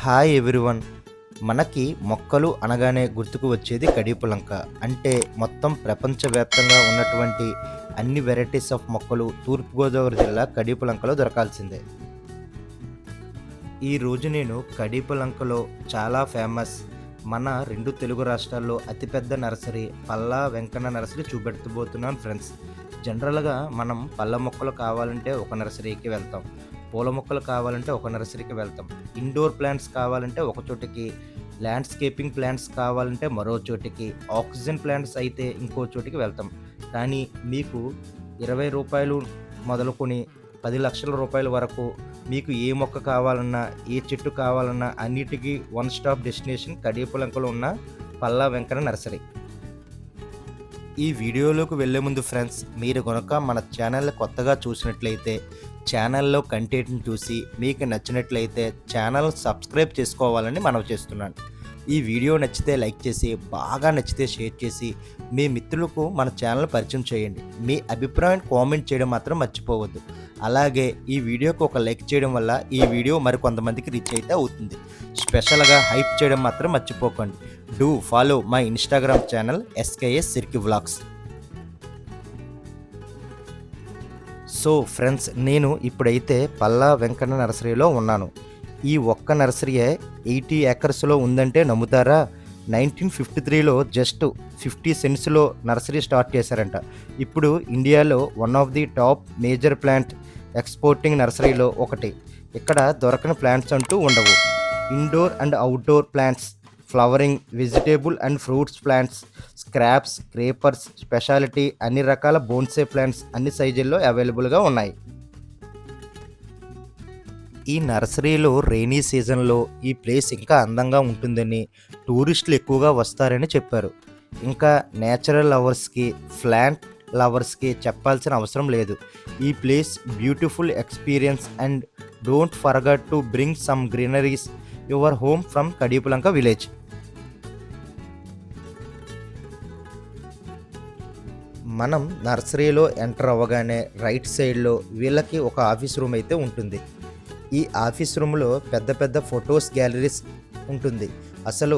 Hi everyone. మనకి మొక్కలు అనగానే గుర్తుకు వచ్చేది కడియపులంక. అంటే మొత్తం ప్రపంచవ్యాప్తంగా ఉన్నటువంటి అన్ని వెరైటీస్ ఆఫ్ మొక్కలు తూర్పుగోదావరి జిల్లా కడియపులంకలో దొరకాల్సిందే. ఈరోజు నేను కడియపులంకలో చాలా ఫేమస్ మన 2 తెలుగు రాష్ట్రాల్లో అతిపెద్ద నర్సరీ పల్లా వెంకన్న నర్సరీ చూపెట్టబోతున్నాను ఫ్రెండ్స్. జనరల్‌గా మనం పళ్ళ మొక్కలు కావాలంటే ఒక నర్సరీకి వెళ్తాం. పూల మొక్కలు కావాలంటే ఒక నర్సరీకి వెళ్తాం. ఇండోర్ ప్లాంట్స్ కావాలంటే ఒక చోటికి, ల్యాండ్‌స్కేపింగ్ ప్లాంట్స్ కావాలంటే మరో చోటికి, ఆక్సిజన్ ప్లాంట్స్ అయితే ఇంకో చోటికి వెళ్తాం. కానీ మీకు రూ. 20 మొదలుకొని 10,00,000 వరకు మీకు ఏ మొక్క కావాలన్నా, ఏ చెట్టు కావాలన్నా అన్నిటికీ వన్ స్టాప్ డెస్టినేషన్ కడియపులంకలో ఉన్న పల్లా వెంకన్న నర్సరీ. ఈ వీడియోలోకి వెళ్ళే ముందు ఫ్రెండ్స్, మీరు గనుక మన ఛానల్ని కొత్తగా చూసినట్లయితే ఛానల్లో కంటెంట్ని చూసి మీకు నచ్చినట్లయితే ఛానల్ సబ్స్క్రైబ్ చేసుకోవాలని మనవి చేస్తున్నాను. ఈ వీడియో నచ్చితే లైక్ చేసి, బాగా నచ్చితే షేర్ చేసి మీ మిత్రులకు మన ఛానల్ పరిచయం చేయండి. మీ అభిప్రాయం కామెంట్ చేయడం మాత్రం మర్చిపోవద్దు. అలాగే ఈ వీడియోకి ఒక లైక్ చేయడం వల్ల ఈ వీడియో మరికొంతమందికి రీచ్ అయితే అవుతుంది. స్పెషల్గా హైప్ చేయడం మాత్రం మర్చిపోకండి. Do follow my Instagram channel SKS Sirki vlogs. So friends, నేను ఇప్పుడైతే పల్లా వెంకన్న నర్సరీలో ఉన్నాను. ఈ ఒక్క నర్సరీయే 80 ఏకర్స్లో ఉందంటే నమ్ముతారా? 1953లో జస్ట్ 50 సెంట్స్లో నర్సరీ స్టార్ట్ చేశారంట. ఇప్పుడు ఇండియాలో one of the top major plant exporting నర్సరీలో ఒకటి. ఇక్కడ దొరకని ప్లాంట్స్ అంటూ ఉండవు. Indoor and outdoor plants, flowering, vegetable and fruits plants, scraps, creepers, speciality, అన్ని రకాల బోన్సే ప్లాంట్స్ అన్ని సైజుల్లో అవైలబుల్గా ఉన్నాయి. ఈ నర్సరీలో రెయినీ సీజన్లో ఈ ప్లేస్ ఇంకా అందంగా ఉంటుందని, టూరిస్టులు ఎక్కువగా వస్తారని చెప్పారు. ఇంకా నేచురల్ లవర్స్కి, ప్లాంట్ లవర్స్కి చెప్పాల్సిన అవసరం లేదు. ఈ place beautiful experience and don't forget to bring some greeneries your home from Kadiyapulanka village. మనం నర్సరీలో ఎంటర్ అవ్వగానే రైట్ సైడ్లో వీళ్ళకి ఒక ఆఫీస్ రూమ్ అయితే ఉంటుంది. ఈ ఆఫీస్ రూమ్లో పెద్ద పెద్ద ఫొటోస్ గ్యాలరీస్ ఉంటుంది. అసలు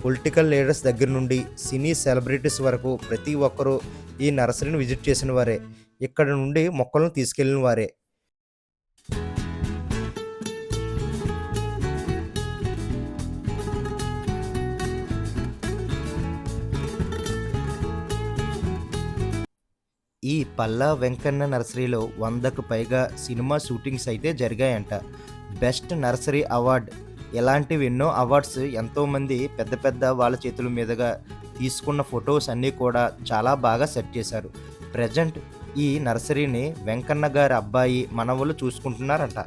పొలిటికల్ లీడర్స్ దగ్గర నుండి సినీ సెలబ్రిటీస్ వరకు ప్రతి ఒక్కరూ ఈ నర్సరీని విజిట్ చేసిన వారే, ఇక్కడ నుండి మొక్కలను తీసుకెళ్ళిన వారే. ఈ పల్లా వెంకన్న నర్సరీలో 100కు పైగా సినిమా షూటింగ్స్ అయితే జరిగాయంట. బెస్ట్ నర్సరీ అవార్డ్, ఇలాంటివి ఎన్నో అవార్డ్స్ ఎంతోమంది పెద్ద పెద్ద వాళ్ళ చేతుల మీదుగా తీసుకున్న ఫొటోస్ అన్నీ కూడా చాలా బాగా సెట్ చేశారు. ప్రజెంట్ ఈ నర్సరీని వెంకన్న గారి అబ్బాయి మనవలు చూసుకుంటున్నారంట.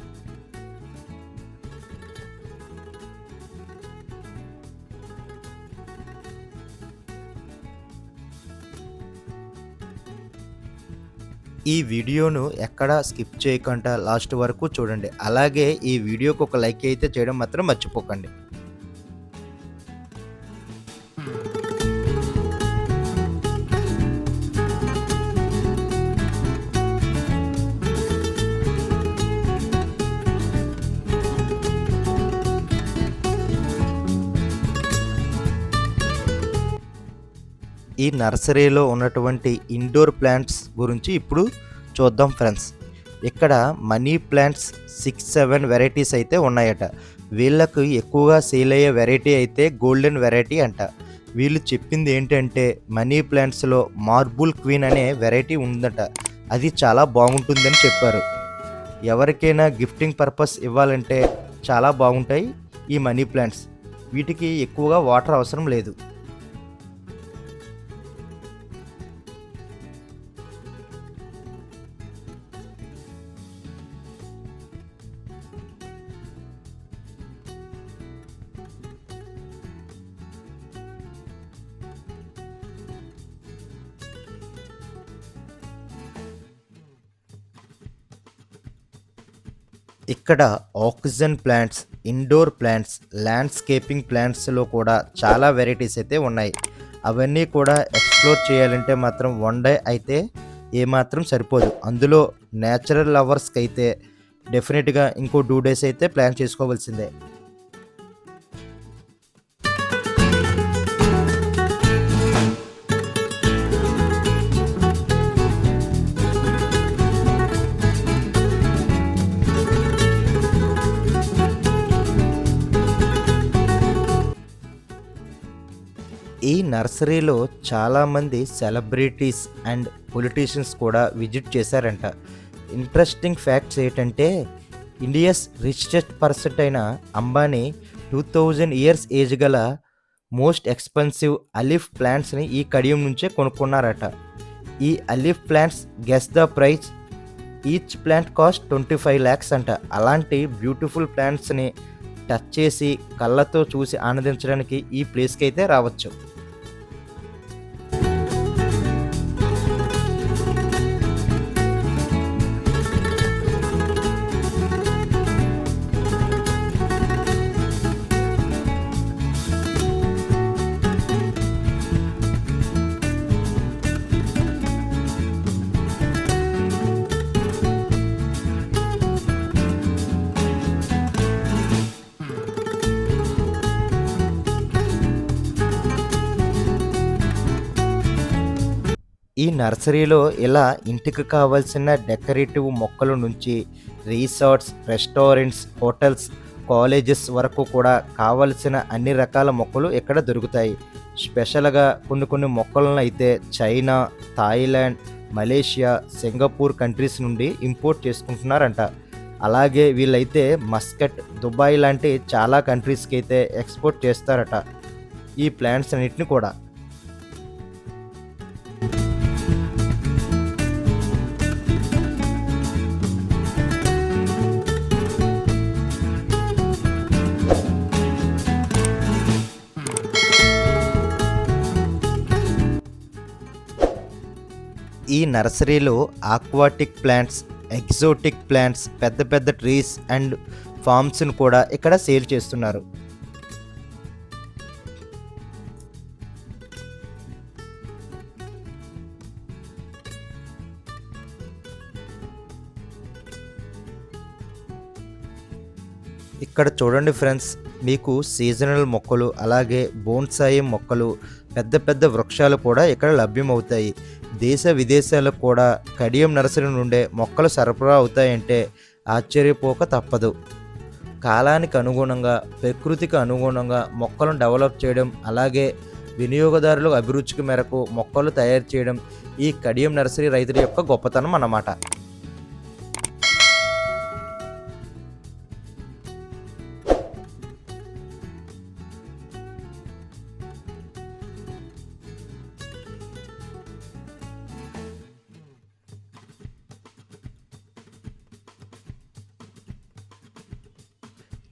ఈ వీడియోను ఎక్కడా స్కిప్ చేయకుండా లాస్ట్ వరకు చూడండి. అలాగే ఈ వీడియోకి ఒక లైక్ అయితే చేయడం మాత్రం మర్చిపోకండి. ఈ నర్సరీలో ఉన్నటువంటి ఇండోర్ ప్లాంట్స్ గురించి ఇప్పుడు చూద్దాం ఫ్రెండ్స్. ఇక్కడ మనీ ప్లాంట్స్ 6-7 వెరైటీస్ అయితే ఉన్నాయట. వీళ్ళకు ఎక్కువగా సేల్ అయ్యే వెరైటీ అయితే గోల్డెన్ వెరైటీ అంట. వీళ్ళు చెప్పింది ఏంటంటే మనీ ప్లాంట్స్లో మార్బుల్ క్వీన్ అనే వెరైటీ ఉందట. అది చాలా బాగుంటుందని చెప్పారు. ఎవరికైనా గిఫ్టింగ్ పర్పస్ ఇవ్వాలంటే చాలా బాగుంటాయి ఈ మనీ ప్లాంట్స్. వీటికి ఎక్కువగా వాటర్ అవసరం లేదు. ఇక్కడ oxygen plants, indoor plants, landscaping ప్లాంట్స్లో కూడా చాలా వెరైటీస్ అయితే ఉన్నాయి. అవన్నీ కూడా ఎక్స్ప్లోర్ చేయాలంటే మాత్రం 1 డే అయితే ఏమాత్రం సరిపోదు. అందులో నేచురల్ లవర్స్కి అయితే డెఫినెట్గా ఇంకో 2 డేస్ అయితే ప్లాన్ చేసుకోవాల్సిందే. ఈ నర్సరీలో చాలామంది సెలబ్రిటీస్ అండ్ పొలిటీషియన్స్ కూడా విజిట్ చేశారంట. ఇంట్రెస్టింగ్ ఫ్యాక్ట్స్ ఏంటంటే ఇండియాస్ రిచెస్ట్ పర్సన్ అయిన అంబానీ 2000 ఇయర్స్ ఏజ్ గల మోస్ట్ ఎక్స్పెన్సివ్ అలిఫ్ ప్లాంట్స్ని ఈ కడియం నుంచే కొనుక్కున్నారట. ఈ olive plants guess the price, each plant cost 25 lakhs అంట. అలాంటి బ్యూటిఫుల్ ప్లాంట్స్ని టచ్ చేసి కళ్ళతో చూసి ఆనందించడానికి ఈ ప్లేస్కి అయితే రావచ్చు. ఈ నర్సరీలో ఇలా ఇంటికి కావాల్సిన డెకరేటివ్ మొక్కల నుంచి రిసార్ట్స్, రెస్టారెంట్స్, హోటల్స్, కాలేజెస్ వరకు కూడా కావలసిన అన్ని రకాల మొక్కలు ఇక్కడ దొరుకుతాయి. స్పెషల్గా కొన్ని మొక్కలను అయితే China, Thailand, Malaysia, Singapore countries నుండి ఇంపోర్ట్ చేసుకుంటున్నారంట. అలాగే వీళ్ళైతే మస్కట్, దుబాయ్ లాంటి చాలా కంట్రీస్కి అయితే ఎక్స్పోర్ట్ చేస్తారట ఈ ప్లాంట్స్ అన్నిటిని కూడా. ఈ నర్సరీలో ఆక్వాటిక్ ప్లాంట్స్, ఎగ్జోటిక్ ప్లాంట్స్, పెద్ద ట్రీస్ అండ్ ఫార్మ్స్ను కూడా ఇక్కడ సేల్ చేస్తున్నారు. ఇక్కడ చూడండి ఫ్రెండ్స్, మీకు సీజనల్ మొక్కలు అలాగే బోన్సాయి మొక్కలు, పెద్ద వృక్షాలు కూడా ఇక్కడ లభ్యమవుతాయి. దేశ విదేశాలకు కూడా కడియం నర్సరీ నుండే మొక్కలు సరఫరా అవుతాయంటే ఆశ్చర్యపోక తప్పదు. కాలానికి అనుగుణంగా, ప్రకృతికి అనుగుణంగా మొక్కలను డెవలప్ చేయడం, అలాగే వినియోగదారుల అభిరుచికి మేరకు మొక్కలు తయారు చేయడం ఈ కడియం నర్సరీ రైతుల యొక్క గొప్పతనం అన్నమాట.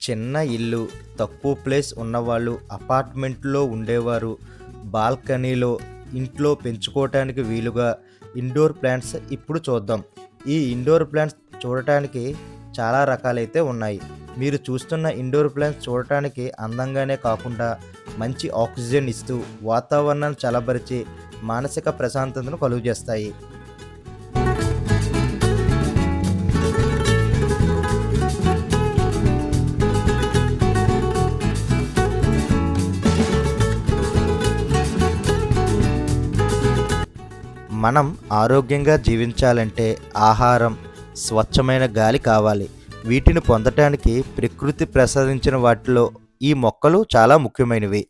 చిన్న ఇల్లు, తక్కువ ప్లేస్ ఉన్నవాళ్ళు, అపార్ట్మెంట్లో ఉండేవారు బాల్కనీలో, ఇంట్లో పెంచుకోవటానికి వీలుగా ఇండోర్ ప్లాంట్స్ ఇప్పుడు చూద్దాం. ఈ ఇండోర్ ప్లాంట్స్ చూడటానికి చాలా రకాలైతే ఉన్నాయి. మీరు చూస్తున్న ఇండోర్ ప్లాంట్స్ చూడటానికి అందంగానే కాకుండా మంచి ఆక్సిజన్ ఇస్తూ వాతావరణాన్ని చల్లబరిచి మానసిక ప్రశాంతతను కలుగజేస్తాయి. మనం ఆరోగ్యంగా జీవించాలంటే ఆహారం, స్వచ్ఛమైన గాలి కావాలి. వీటిని పొందటానికి ప్రకృతి ప్రసాదించిన వాటిలో ఈ మొక్కలు చాలా ముఖ్యమైనవి.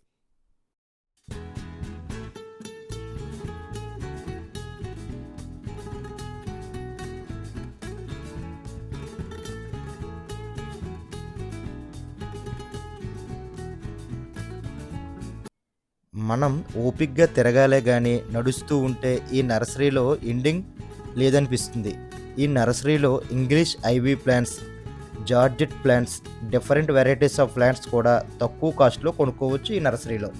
మనం ఓపిగ్గా తిరగాలే కానీ నడుస్తూ ఉంటే ఈ నర్సరీలో ఎండింగ్ లేదనిపిస్తుంది. ఈ నర్సరీలో English ivy plants, georgette plants, different varieties of plants కూడా తక్కువ కాస్ట్లో కొనుక్కోవచ్చు ఈ నర్సరీలో.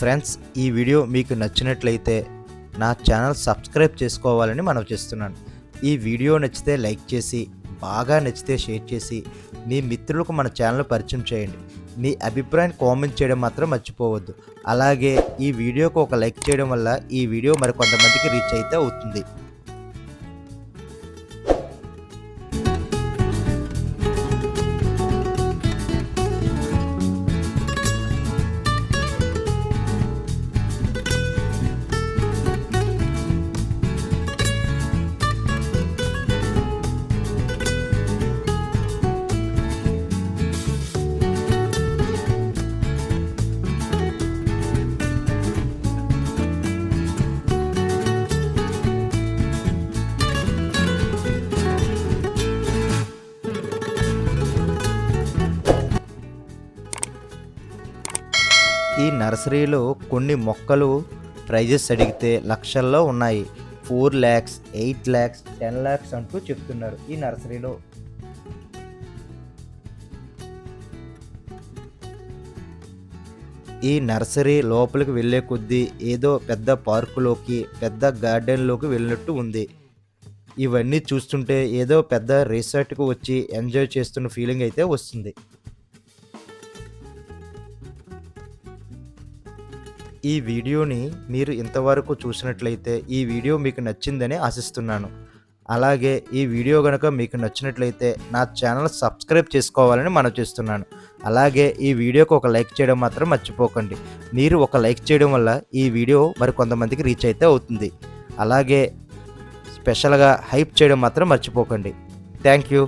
ఫ్రెండ్స్, ఈ వీడియో మీకు నచ్చినట్లయితే నా ఛానల్ సబ్స్క్రైబ్ చేసుకోవాలని మనవి చేస్తున్నాను. ఈ వీడియో నచ్చితే లైక్ చేసి, బాగా నచ్చితే షేర్ చేసి మీ మిత్రులకు మన ఛానల్ పరిచయం చేయండి. మీ అభిప్రాయం కామెంట్ చేయడం మాత్రం మర్చిపోవద్దు. అలాగే ఈ వీడియోకి ఒక లైక్ చేయడం వల్ల ఈ వీడియో మరికొంతమందికి రీచ్ అయితే అవుతుంది. ఈ నర్సరీలో కొన్ని మొక్కలు ప్రైజెస్ అడిగితే లక్షల్లో ఉన్నాయి. 4 lakhs, 8 lakhs, 10 lakhs అంటూ చెప్తున్నారు ఈ నర్సరీలో. ఈ నర్సరీ లోపలికి వెళ్ళే కొద్దీ ఏదో పెద్ద పార్కులోకి, పెద్ద గార్డెన్లోకి వెళ్ళినట్టు ఉంది. ఇవన్నీ చూస్తుంటే ఏదో పెద్ద రిసార్ట్‌కి వచ్చి ఎంజాయ్ చేస్తున్న ఫీలింగ్ అయితే వస్తుంది. ఈ వీడియోని మీరు ఇంతవరకు చూసినట్లయితే ఈ వీడియో మీకు నచ్చిందని ఆశిస్తున్నాను. అలాగే ఈ వీడియో గనక మీకు నచ్చినట్లయితే నా ఛానల్ సబ్స్క్రైబ్ చేసుకోవాలని మనవి చేస్తున్నాను. అలాగే ఈ వీడియోకి ఒక లైక్ చేయడం మాత్రం మర్చిపోకండి. మీరు ఒక లైక్ చేయడం వల్ల ఈ వీడియో మరి కొంతమందికి రీచ్ అయితే అవుతుంది. అలాగే స్పెషల్‌గా హైప్ చేయడం మాత్రం మర్చిపోకండి. Thank you.